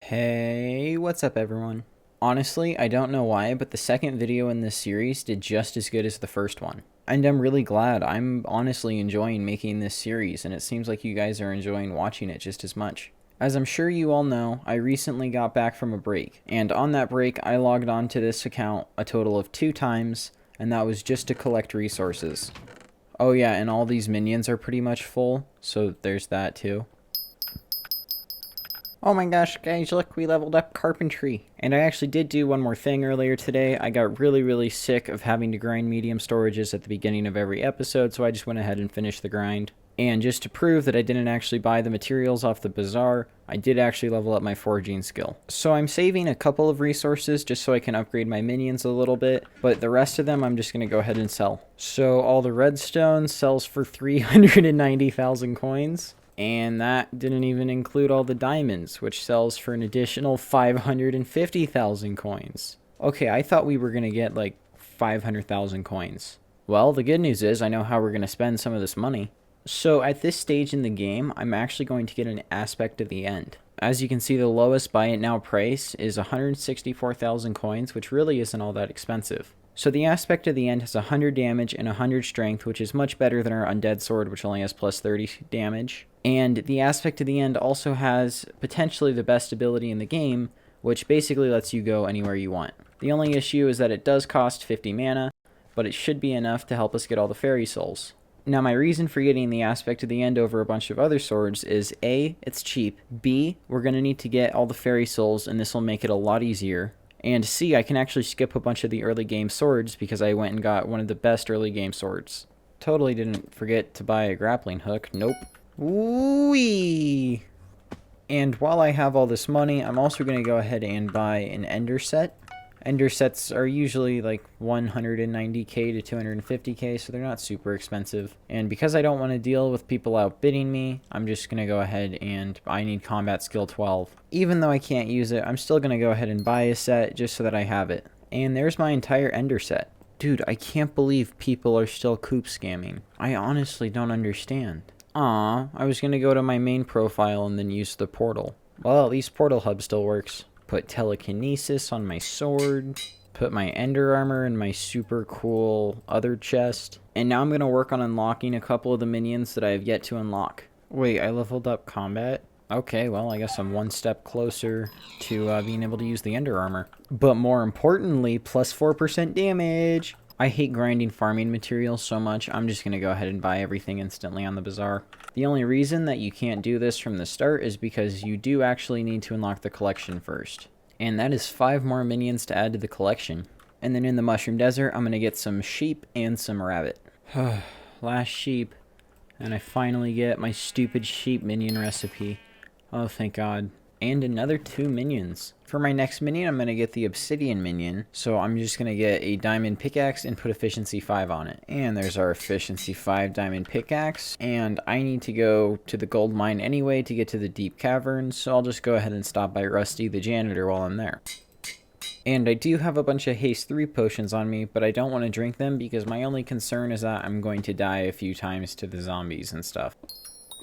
Hey, what's up everyone? Honestly, I don't know why, but the second video in this series did just as good as the first one. And I'm really glad. I'm honestly enjoying making this series, and it seems like you guys are enjoying watching it just as much. As I'm sure you all know, I recently got back from a break, and on that break I logged on to this account a total of 2 times, and that was just to collect resources. Oh yeah, and all these minions are pretty much full, so there's that too. Oh my gosh, guys, look, we leveled up carpentry. And I actually did do one more thing earlier today. I got really sick of having to grind medium storages at the beginning of every episode, so I just went ahead and finished the grind. And just to prove that I didn't actually buy the materials off the bazaar, I did actually level up my foraging skill. So I'm saving a couple of resources just so I can upgrade my minions a little bit, but the rest of them I'm just going to go ahead and sell. So all the redstone sells for 390,000 coins. And that didn't even include all the diamonds, which sells for an additional 550,000 coins. Okay, I thought we were going to get like 500,000 coins. Well, the good news is I know how we're going to spend some of this money. So at this stage in the game, I'm actually going to get an aspect of the end. As you can see, the lowest buy it now price is 164,000 coins, which really isn't all that expensive. So the aspect of the end has 100 damage and 100 strength, which is much better than our undead sword, which only has plus 30 damage. And the aspect of the end also has potentially the best ability in the game, which basically lets you go anywhere you want. The only issue is that it does cost 50 mana, but it should be enough to help us get all the fairy souls. Now my reason for getting the aspect of the end over a bunch of other swords is A, it's cheap, B, we're going to need to get all the fairy souls and this will make it a lot easier, and C, I can actually skip a bunch of the early game swords because I went and got one of the best early game swords. Totally didn't forget to buy a grappling hook, nope. Whee! And while I have all this money, I'm also going to go ahead and buy an ender set. Ender sets are usually like 190k to 250k, so they're not super expensive. And because I don't want to deal with people outbidding me, I'm just going to go ahead and I need combat skill 12. Even though I can't use it, I'm still going to go ahead and buy a set just so that I have it. And there's my entire ender set. Dude, I can't believe people are still coop scamming. I honestly don't understand. Aw, I was going to go to my main profile and then use the portal. Well, at least Portal Hub still works. Put telekinesis on my sword. Put my ender armor in my super cool other chest. And now I'm going to work on unlocking a couple of the minions that I have yet to unlock. Wait, I leveled up combat? Okay, well, I guess I'm one step closer to being able to use the ender armor. But more importantly, plus 4% damage. I hate grinding farming materials so much, I'm just going to go ahead and buy everything instantly on the bazaar. The only reason that you can't do this from the start is because you do actually need to unlock the collection first. And that is 5 more minions to add to the collection. And then in the Mushroom Desert, I'm going to get some sheep and some rabbit. Last sheep. And I finally get my stupid sheep minion recipe. Oh, thank God. And another 2 minions. For my next minion, I'm going to get the obsidian minion. So I'm just going to get a diamond pickaxe and put efficiency 5 on it. And there's our efficiency 5 diamond pickaxe. And I need to go to the gold mine anyway to get to the deep caverns. So I'll just go ahead and stop by Rusty the janitor while I'm there. And I do have a bunch of haste 3 potions on me, but I don't want to drink them because my only concern is that I'm going to die a few times to the zombies and stuff.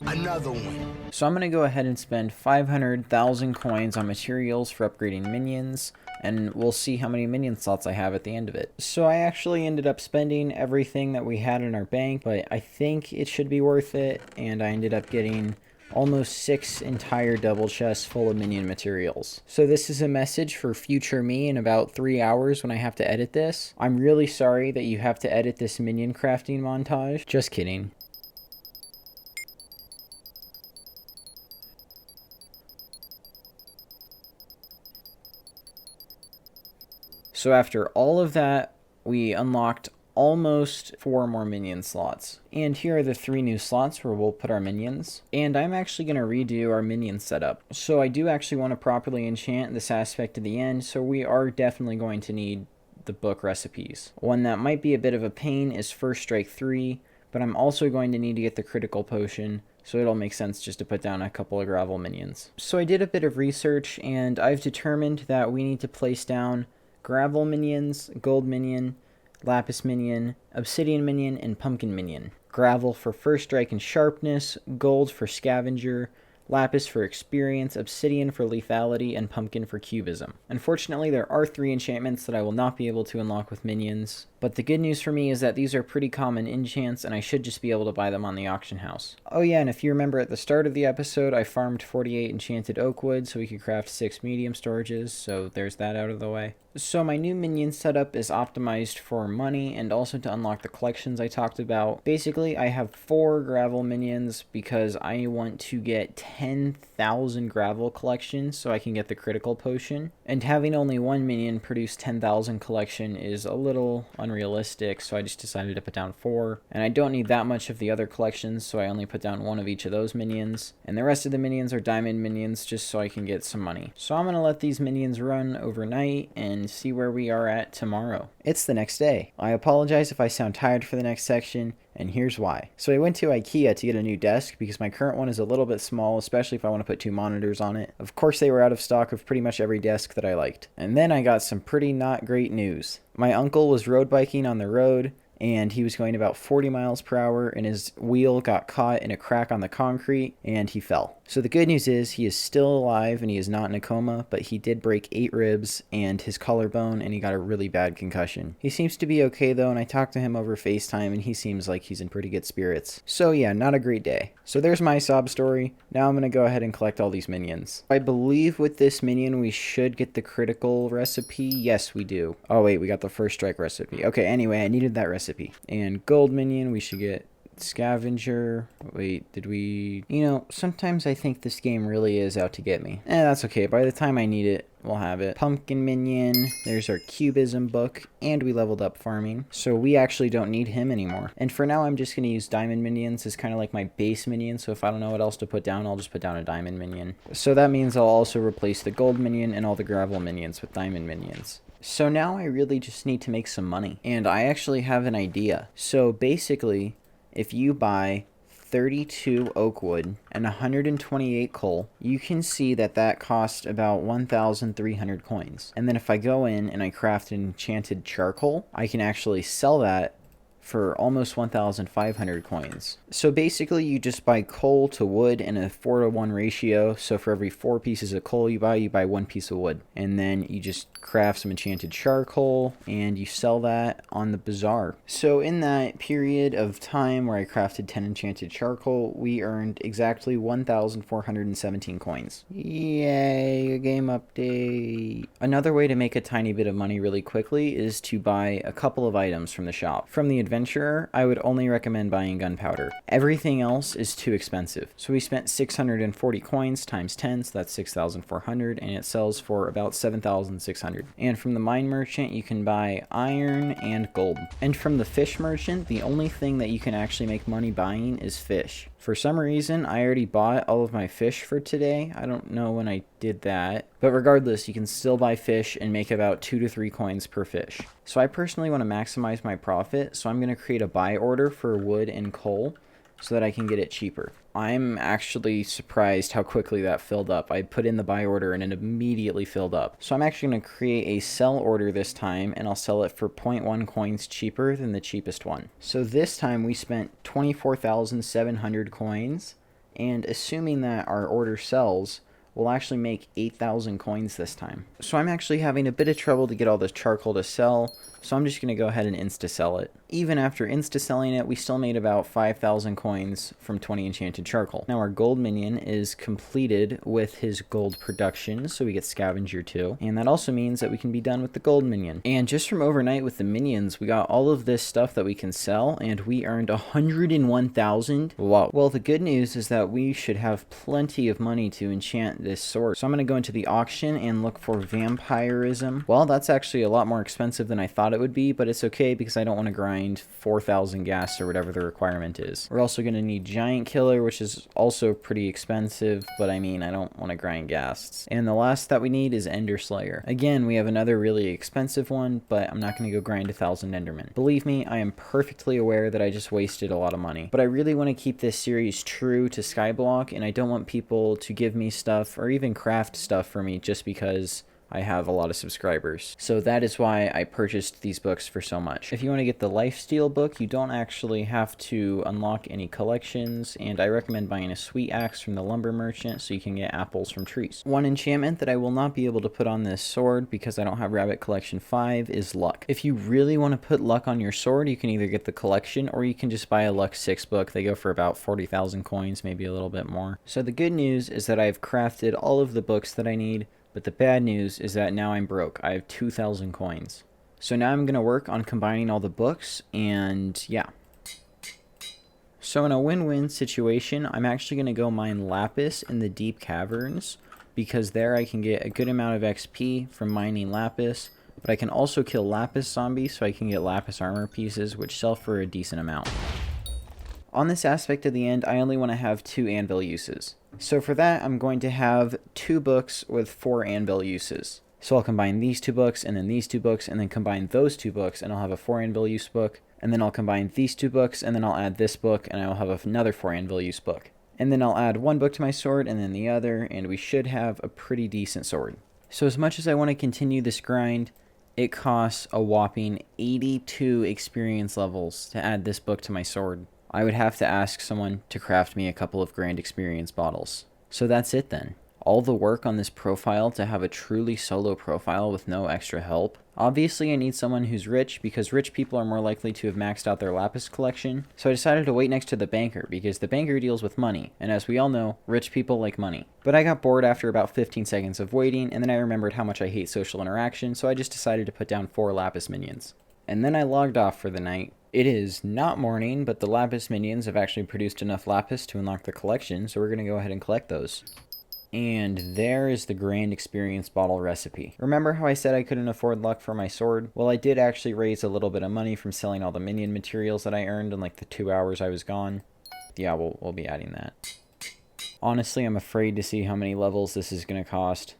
Another one. So I'm going to go ahead and spend 500,000 coins on materials for upgrading minions, and we'll see how many minion slots I have at the end of it. So I actually ended up spending everything that we had in our bank, but I think it should be worth it, and I ended up getting almost 6 entire double chests full of minion materials. So this is a message for future me in about 3 hours when I have to edit this. I'm really sorry that you have to edit this minion crafting montage. Just kidding. So after all of that, we unlocked almost 4 more minion slots. And here are the 3 new slots where we'll put our minions. And I'm actually going to redo our minion setup. So I do actually want to properly enchant this aspect at the end, so we are definitely going to need the book recipes. One that might be a bit of a pain is First Strike 3, but I'm also going to need to get the critical potion, so it'll make sense just to put down a couple of gravel minions. So I did a bit of research, and I've determined that we need to place down gravel minions, gold minion, lapis minion, obsidian minion, and pumpkin minion. Gravel for first strike and sharpness, gold for scavenger, lapis for experience, obsidian for lethality, and pumpkin for cubism. Unfortunately, there are 3 enchantments that I will not be able to unlock with minions, but the good news for me is that these are pretty common enchants, and I should just be able to buy them on the auction house. Oh yeah, and if you remember at the start of the episode, I farmed 48 enchanted oak wood so we could craft 6 medium storages, so there's that out of the way. So my new minion setup is optimized for money and also to unlock the collections I talked about. Basically, I have 4 gravel minions because I want to get 10,000 gravel collections so I can get the critical potion. And having only 1 minion produce 10,000 collection is a little unrealistic, so I just decided to put down 4. And I don't need that much of the other collections, so I only put down 1 of each of those minions. And the rest of the minions are diamond minions just so I can get some money. So I'm going to let these minions run overnight and see where we are at tomorrow. It's the next day. I apologize if I sound tired for the next section, and here's why. So I went to IKEA to get a new desk because my current one is a little bit small, especially if I want to put 2 monitors on it. Of course, they were out of stock of pretty much every desk that I liked. And then I got some pretty not great news. My uncle was road biking on the road, and he was going about 40 miles per hour, and his wheel got caught in a crack on the concrete, and he fell. So the good news is he is still alive and he is not in a coma, but he did break 8 ribs and his collarbone, and he got a really bad concussion. He seems to be okay though, and I talked to him over FaceTime and he seems like he's in pretty good spirits. So yeah, not a great day. So there's my sob story. Now I'm going to go ahead and collect all these minions. I believe with this minion we should get the critical recipe. Yes, we do. Oh wait, we got the first strike recipe. Okay, anyway, I needed that recipe. And gold minion, we should get scavenger. Wait, did we... You know, sometimes I think this game really is out to get me. That's okay. By the time I need it, we'll have it. Pumpkin minion. There's our cubism book. And we leveled up farming. So we actually don't need him anymore. And for now, I'm just going to use diamond minions as kind of like my base minion. So if I don't know what else to put down, I'll just put down a diamond minion. So that means I'll also replace the gold minion and all the gravel minions with diamond minions. So now I really just need to make some money. And I actually have an idea. So basically, if you buy 32 oak wood and 128 coal, you can see that that costs about 1,300 coins. And then if I go in and I craft an enchanted charcoal, I can actually sell that for almost 1,500 coins. So basically you just buy coal to wood in a 4-to-1 ratio. So for every 4 pieces of coal you buy 1 piece of wood. And then you just craft some enchanted charcoal and you sell that on the bazaar. So in that period of time where I crafted 10 enchanted charcoal, we earned exactly 1,417 coins. Yay, a game update. Another way to make a tiny bit of money really quickly is to buy a couple of items from the shop. From the adventurer, I would only recommend buying gunpowder. Everything else is too expensive. So we spent 640 coins times 10, so that's 6,400, and it sells for about 7,600. And from the mine merchant, you can buy iron and gold. And from the fish merchant, the only thing that you can actually make money buying is fish. For some reason, I already bought all of my fish for today. I don't know when I did that. But regardless, you can still buy fish and make about 2 to 3 coins per fish. So I personally want to maximize my profit, so I'm going to create a buy order for wood and coal so that I can get it cheaper. I'm actually surprised how quickly that filled up. I put in the buy order and it immediately filled up. So I'm actually going to create a sell order this time, and I'll sell it for 0.1 coins cheaper than the cheapest one. So this time we spent 24,700 coins, and assuming that our order sells, we'll actually make 8,000 coins this time. So I'm actually having a bit of trouble to get all this charcoal to sell, so I'm just going to go ahead and insta-sell it. Even after insta-selling it, we still made about 5,000 coins from 20 enchanted charcoal. Now our gold minion is completed with his gold production, so we get scavenger too. And that also means that we can be done with the gold minion. And just from overnight with the minions, we got all of this stuff that we can sell, and we earned 101,000. Wow. Well, the good news is that we should have plenty of money to enchant this sword. So I'm going to go into the auction and look for vampirism. Well, that's actually a lot more expensive than I thought it would be, but it's okay because I don't want to grind 4,000 gas or whatever the requirement is. We're also going to need giant killer, which is also pretty expensive, but I mean, I don't want to grind gas. And the last that we need is Ender Slayer. Again, we have another really expensive one, but I'm not going to go grind 1,000 Endermen. Believe me, I am perfectly aware that I just wasted a lot of money, but I really want to keep this series true to Skyblock, and I don't want people to give me stuff or even craft stuff for me just because I have a lot of subscribers. So that is why I purchased these books for so much. If you want to get the Lifesteal book, you don't actually have to unlock any collections, and I recommend buying a sweet axe from the lumber merchant so you can get apples from trees. One enchantment that I will not be able to put on this sword because I don't have Rabbit Collection 5 is luck. If you really want to put luck on your sword, you can either get the collection or you can just buy a luck 6 book. They go for about 40,000 coins, maybe a little bit more. So the good news is that I've crafted all of the books that I need. But the bad news is that now I'm broke. I have 2,000 coins. So now I'm going to work on combining all the books, and yeah. So in a win-win situation, I'm actually going to go mine Lapis in the deep caverns, because there I can get a good amount of XP from mining Lapis, but I can also kill Lapis zombies so I can get Lapis armor pieces, which sell for a decent amount. On this aspect of the end, I only want to have 2 anvil uses. So for that, I'm going to have 2 books with 4 anvil uses. So I'll combine these 2 books, and then these 2 books, and then combine those 2 books, and I'll have a 4 anvil use book. And then I'll combine these 2 books, and then I'll add this book, and I will have another 4 anvil use book. And then I'll add 1 book to my sword, and then the other, and we should have a pretty decent sword. So as much as I want to continue this grind, it costs a whopping 82 experience levels to add this book to my sword. I would have to ask someone to craft me a couple of grand experience bottles. So that's it then. All the work on this profile to have a truly solo profile with no extra help. Obviously I need someone who's rich because rich people are more likely to have maxed out their Lapis collection. So I decided to wait next to the banker because the banker deals with money. And as we all know, rich people like money. But I got bored after about 15 seconds of waiting, and then I remembered how much I hate social interaction, so I just decided to put down 4 Lapis minions. And then I logged off for the night. It is not morning, but the Lapis minions have actually produced enough Lapis to unlock the collection, so we're going to go ahead and collect those. And there is the grand experience bottle recipe. Remember how I said I couldn't afford luck for my sword? Well, I did actually raise a little bit of money from selling all the minion materials that I earned in like the 2 hours I was gone. Yeah, we'll be adding that. Honestly, I'm afraid to see how many levels this is going to cost.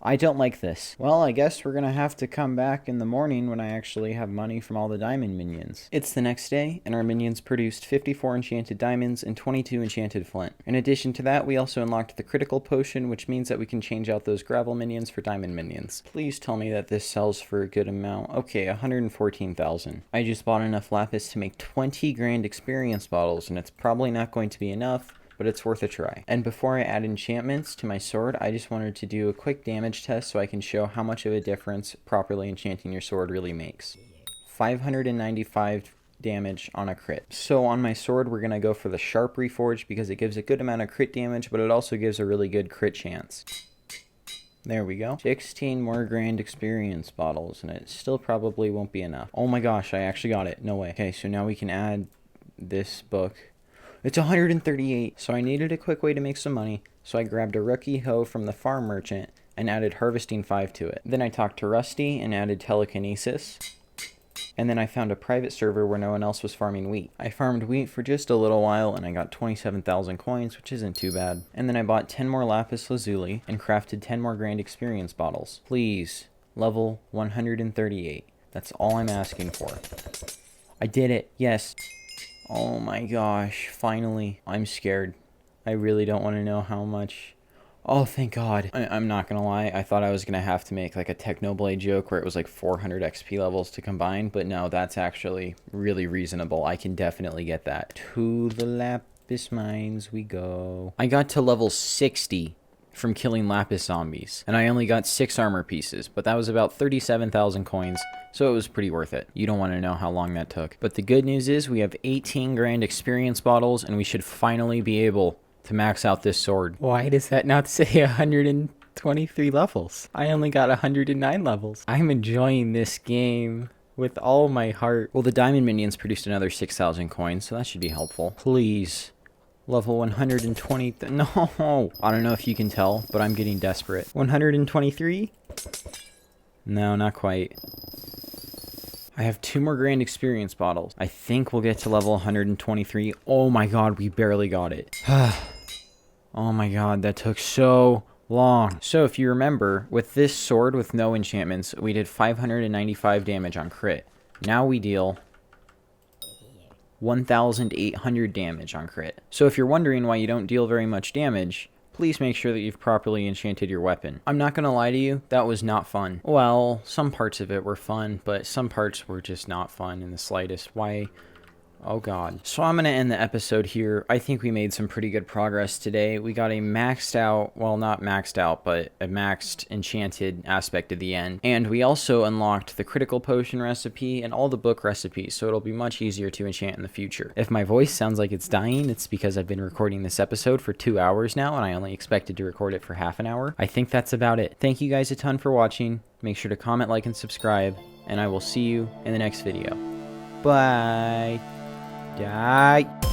I don't like this. Well, I guess we're gonna have to come back in the morning when I actually have money from all the diamond minions. It's the next day, and our minions produced 54 enchanted diamonds and 22 enchanted flint. In addition to that, we also unlocked the critical potion, which means that we can change out those gravel minions for diamond minions. Please tell me that this sells for a good amount. Okay, 114,000. I just bought enough lapis to make 20 grand experience bottles, and it's probably not going to be enough, but it's worth a try. And before I add enchantments to my sword, I just wanted to do a quick damage test so I can show how much of a difference properly enchanting your sword really makes. 595 damage on a crit. So on my sword, we're going to go for the Sharp Reforged because it gives a good amount of crit damage, but it also gives a really good crit chance. There we go. 16 more grand experience bottles, and it still probably won't be enough. Oh my gosh, I actually got it. No way. Okay, so now we can add this book. It's 138, so I needed a quick way to make some money, so I grabbed a rookie hoe from the farm merchant and added harvesting 5 to it. Then I talked to Rusty and added telekinesis, and then I found a private server where no one else was farming wheat. I farmed wheat for just a little while and I got 27,000 coins, which isn't too bad. And then I bought 10 more lapis lazuli and crafted 10 more grand experience bottles. Please, level 138. That's all I'm asking for. I did it, yes. Oh my gosh, finally. I'm scared. I really don't want to know how much. Oh, thank God. I'm not going to lie. I thought I was going to have to make like a Technoblade joke where it was like 400 XP levels to combine, but no, that's actually really reasonable. I can definitely get that. To the lapis mines we go. I got to level 60 from killing lapis zombies, and I only got 6 armor pieces, but that was about 37,000 coins. So it was pretty worth it. You don't want to know how long that took. But the good news is we have 18 grand experience bottles, and we should finally be able to max out this sword. Why does that not say 123 levels? I only got 109 levels. I'm enjoying this game with all my heart. Well, the diamond minions produced another 6,000 coins, so that should be helpful. Please. Level 120. No! I don't know if you can tell, but I'm getting desperate. 123? No, not quite. I have 2 more grand experience bottles. I think we'll get to level 123. Oh my God, we barely got it. Oh my God, that took so long. So if you remember, with this sword with no enchantments, we did 595 damage on crit. Now we deal 1,800 damage on crit. So if you're wondering why you don't deal very much damage, please make sure that you've properly enchanted your weapon. I'm not gonna lie to you, that was not fun. Well, some parts of it were fun, but some parts were just not fun in the slightest. Why? Oh god. So I'm going to end the episode here. I think we made some pretty good progress today. We got a maxed out, well not maxed out, but a maxed enchanted aspect at the end. And we also unlocked the critical potion recipe and all the book recipes, so it'll be much easier to enchant in the future. If my voice sounds like it's dying, it's because I've been recording this episode for 2 hours now, and I only expected to record it for half an hour. I think that's about it. Thank you guys a ton for watching. Make sure to comment, like, and subscribe, and I will see you in the next video. Bye. Die.